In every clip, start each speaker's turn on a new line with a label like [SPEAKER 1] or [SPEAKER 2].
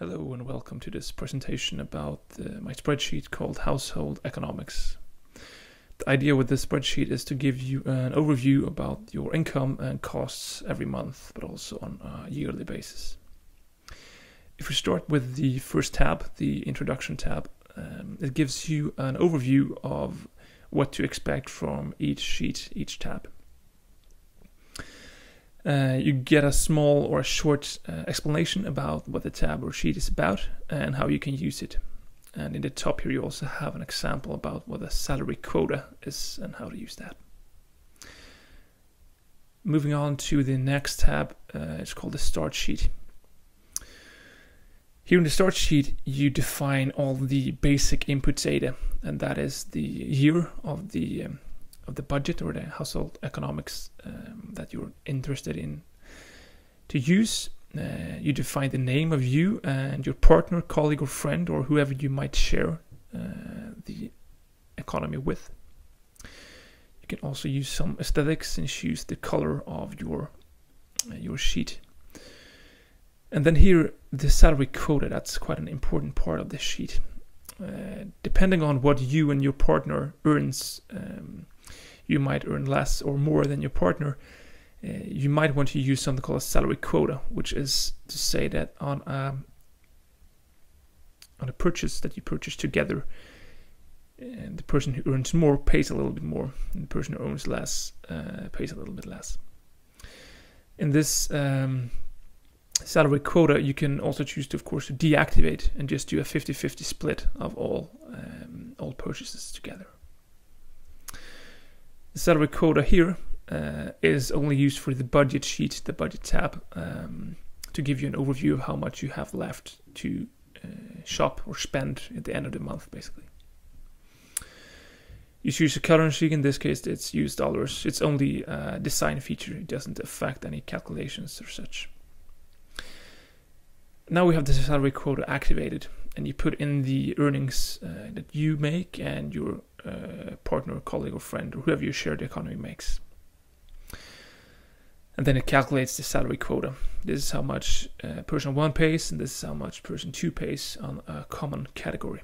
[SPEAKER 1] Hello and welcome to this presentation about my spreadsheet called Household Economics. The idea with this spreadsheet is to give you an overview about your income and costs every month, but also on a yearly basis. If we start with the first tab, the Introduction tab, it gives you an overview of what to expect from each sheet, each tab. You get a small or a short explanation about what the tab or sheet is about and how you can use it. And in the top here you also have an example about what a salary quota is and how to use that. Moving on to the next tab, it's called the Start sheet. Here in the Start sheet you define all the basic input data, and that is the year of the budget or the household economics that you're interested in to use. You define the name of you and your partner, colleague or friend, or whoever you might share the economy with. You can also use some aesthetics and choose the color of your sheet. And then here, the salary quota, that's quite an important part of this sheet. Depending on what you and your partner earns, you might earn less or more than your partner. You might want to use something called a salary quota, which is to say that on a purchase that you purchase together, and the person who earns more pays a little bit more, and the person who earns less pays a little bit less. In this salary quota, you can also choose to, of course, to deactivate and just do a 50-50 split of all purchases together. The salary quota here is only used for the budget sheet, the budget tab, to give you an overview of how much you have left to shop or spend at the end of the month, basically. You choose a currency. In this case, it's US dollars. It's only a design feature. It doesn't affect any calculations or such. Now we have the salary quota activated, and you put in the earnings that you make and your partner, colleague, or friend, or whoever you share the economy makes. And then it calculates the salary quota. This is how much person 1 pays, and this is how much person 2 pays on a common category.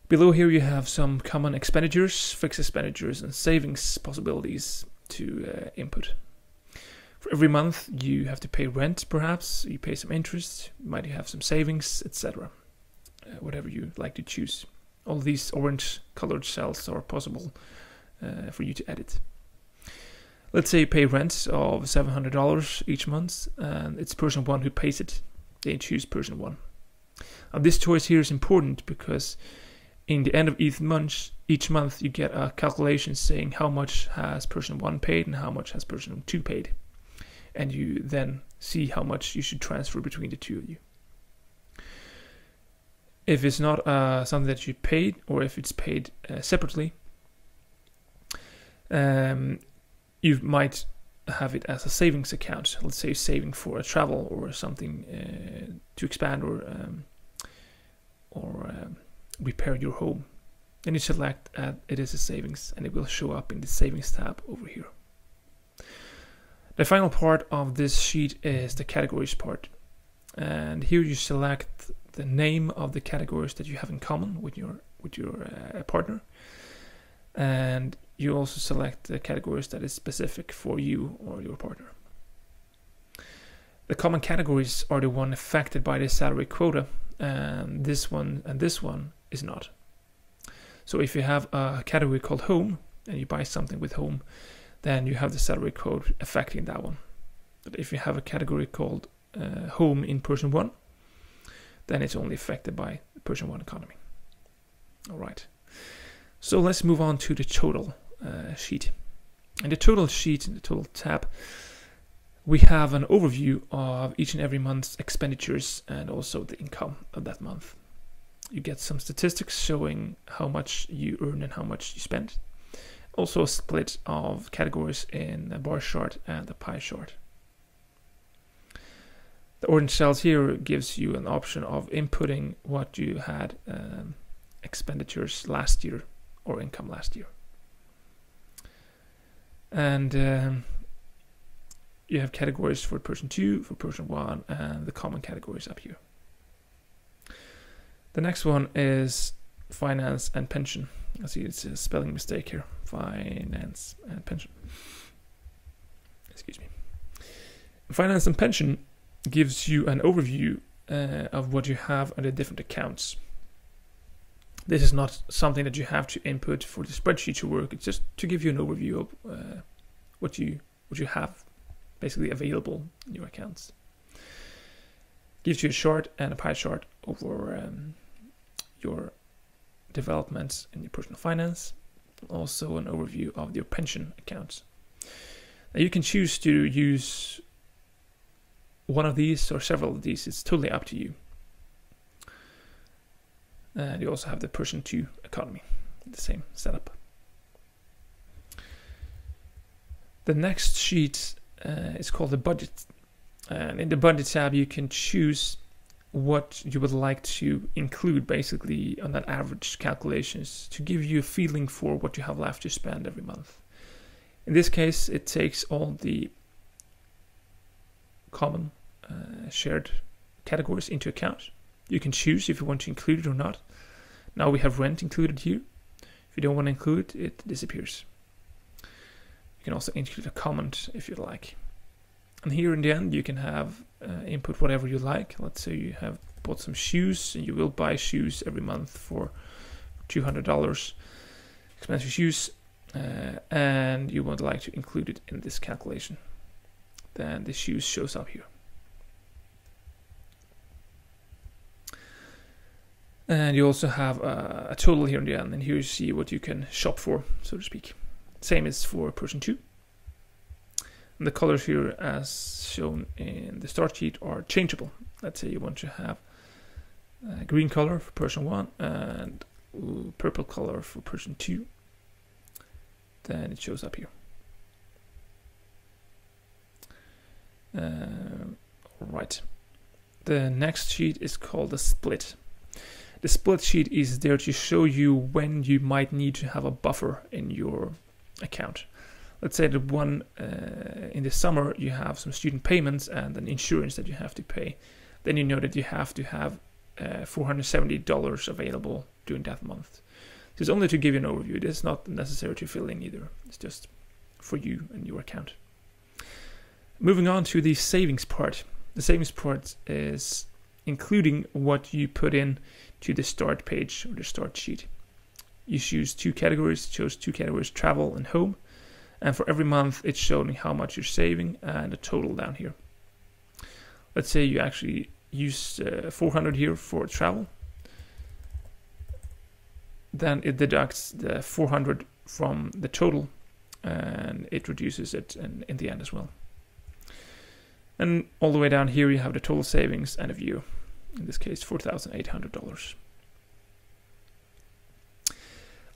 [SPEAKER 1] Below here you have some common expenditures, fixed expenditures, and savings possibilities to input. For every month you have to pay rent, perhaps, you pay some interest, you might have some savings, etc. Whatever you like to choose. All these orange colored cells are possible for you to edit. Let's say you pay rent of $700 each month, and it's person 1 who pays it. They choose person 1. Now this choice here is important because in the end of each month you get a calculation saying how much has person 1 paid and how much has person 2 paid. And you then see how much you should transfer between the two of you. If it's not something that you paid, or if it's paid separately, you might have it as a savings account. Let's say saving for a travel or something to expand or repair your home. Then you select it is a savings, and it will show up in the savings tab over here. The final part of this sheet is the categories part, and here you select the name of the categories that you have in common with your partner, and you also select the categories that is specific for you or your partner. The common categories are the one affected by the salary quota, and this one is not. So if you have a category called home and you buy something with home, then you have the salary quota affecting that one. But if you have a category called home in person 1, then it's only affected by the person 1 economy. All right. So let's move on to the total sheet. In the total sheet, in the total tab, we have an overview of each and every month's expenditures and also the income of that month. You get some statistics showing how much you earn and how much you spend. Also a split of categories in a bar chart and a pie chart. The orange cells here gives you an option of inputting what you had expenditures last year or income last year. And you have categories for person 2, for person 1, and the common categories up here. The next one is finance and pension. I see it's a spelling mistake here. Finance and pension. Excuse me. Finance and pension gives you an overview of what you have under different accounts. This is not something that you have to input for the spreadsheet to work. It's just to give you an overview of what you have basically available in your accounts. Gives you a chart and a pie chart over your developments in your personal finance. Also an overview of your pension accounts. Now you can choose to use one of these or several of these. It's totally up to you. And you also have the person 2 economy, the same setup. The next sheet is called the budget. And in the budget tab, you can choose what you would like to include basically on that average calculations to give you a feeling for what you have left to spend every month. In this case, it takes all the common shared categories into account. You can choose if you want to include it or not. Now we have rent included here. If you don't want to include it, it disappears. You can also include a comment if you'd like. And here in the end, you can have input whatever you like. Let's say you have bought some shoes and you will buy shoes every month for $200, expensive shoes, and you would like to include it in this calculation. Then the shoes shows up here. And you also have a total here in the end, and here you see what you can shop for, so to speak. Same as for person 2. And the colors here, as shown in the start sheet, are changeable. Let's say you want to have a green color for person 1 and purple color for person 2. Then it shows up here. Right. The next sheet is called the split. The split sheet is there to show you when you might need to have a buffer in your account. Let's say that in the summer you have some student payments and an insurance that you have to pay. Then you know that you have to have $470 available during that month. So it's only to give you an overview. It is not necessary to fill in either. It's just for you and your account. Moving on to the savings part. The savings part is including what you put in to the start page or the start sheet. You choose 2 categories, chose 2 categories, travel and home. And for every month, it's showing how much you're saving and the total down here. Let's say you actually use 400 here for travel. Then it deducts the 400 from the total and it reduces it in the end as well. And all the way down here, you have the total savings and a view. In this case, $4,800.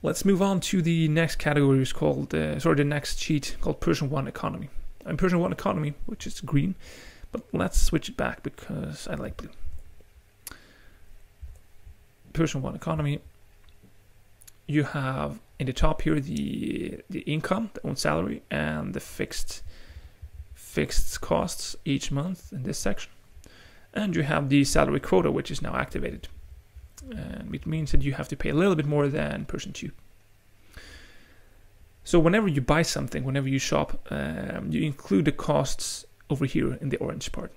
[SPEAKER 1] Let's move on to the next category, is called the next sheet called person 1 economy. I'm person 1 economy, which is green, but let's switch it back because I like blue. Person 1 economy. You have in the top here the income, the own salary, and the fixed costs each month in this section. And you have the salary quota, which is now activated. And it means that you have to pay a little bit more than person 2. So whenever you buy something, whenever you shop, you include the costs over here in the orange part.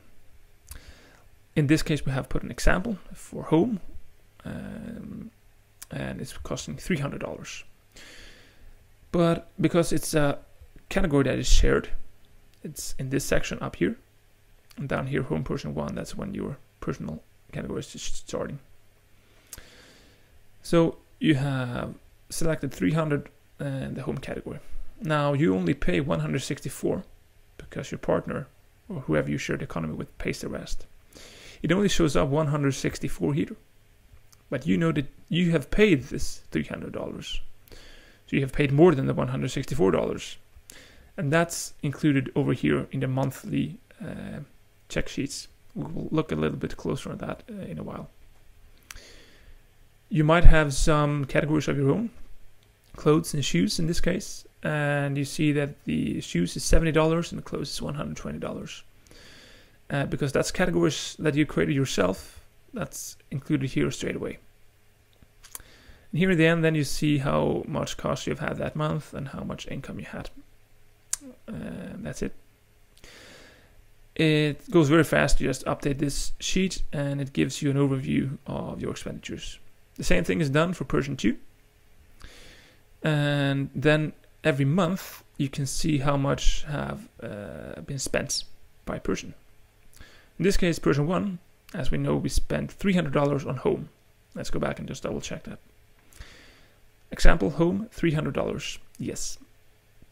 [SPEAKER 1] In this case, we have put an example for home, and it's costing $300. But because it's a category that is shared, it's in this section up here. And down here, home person 1, that's when your personal category is starting. So you have selected 300 in the home category. Now you only pay 164 because your partner or whoever you share the economy with pays the rest. It only shows up 164 here, but you know that you have paid this $300. So you have paid more than the $164, and that's included over here in the monthly check sheets. We'll look a little bit closer at that in a while. You might have some categories of your own, clothes and shoes in this case, and you see that the shoes is $70 and the clothes is $120. Because that's categories that you created yourself, that's included here straight away. And here at the end, then you see how much cost you've had that month and how much income you had. That's it. It goes very fast. You just update this sheet and it gives you an overview of your expenditures. The same thing is done for person 2. And then every month you can see how much have been spent by person. In this case, person 1, as we know, we spent $300 on home. Let's go back and just double check that. Example, home, $300. Yes.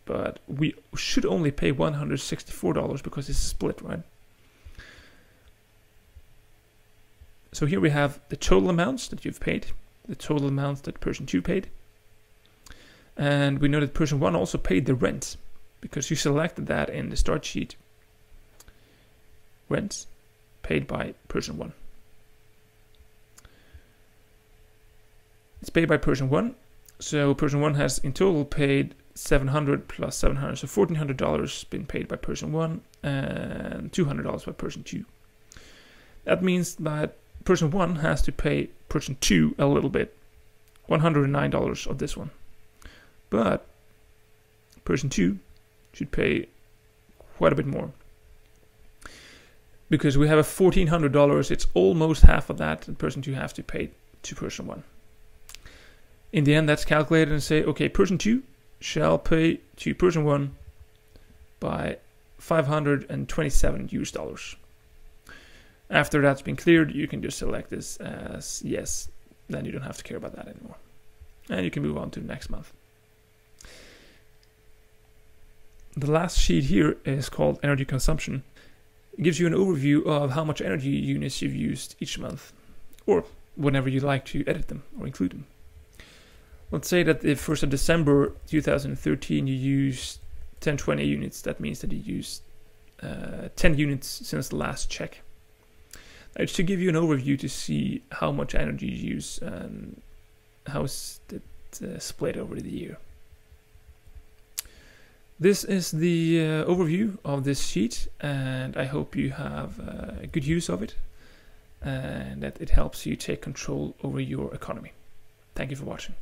[SPEAKER 1] But we should only pay $164 because it's split, right? So here we have the total amounts that you've paid, the total amounts that person 2 paid. And we know that person 1 also paid the rent because you selected that in the start sheet. Rent paid by person 1. It's paid by person 1. So person 1 has in total paid $700 plus $700, so $1,400 been paid by person 1 and $200 by person 2. That means that person 1 has to pay person 2 a little bit, $109 of this one. But person 2 should pay quite a bit more. Because we have a $1,400, it's almost half of that person 2 has to pay to person 1. In the end, that's calculated and say, okay, person 2 shall pay to person 1 by $527 US. After that's been cleared, you can just select this as yes. Then you don't have to care about that anymore. And you can move on to the next month. The last sheet here is called energy consumption. It gives you an overview of how much energy units you've used each month, or whenever you like to edit them or include them. Let's say that the 1st of December 2013 you used 1020 units. That means that you used 10 units since the last check. It's to give you an overview to see how much energy you use and how is it split over the year. This is the overview of this sheet, and I hope you have good use of it and that it helps you take control over your economy. Thank you for watching.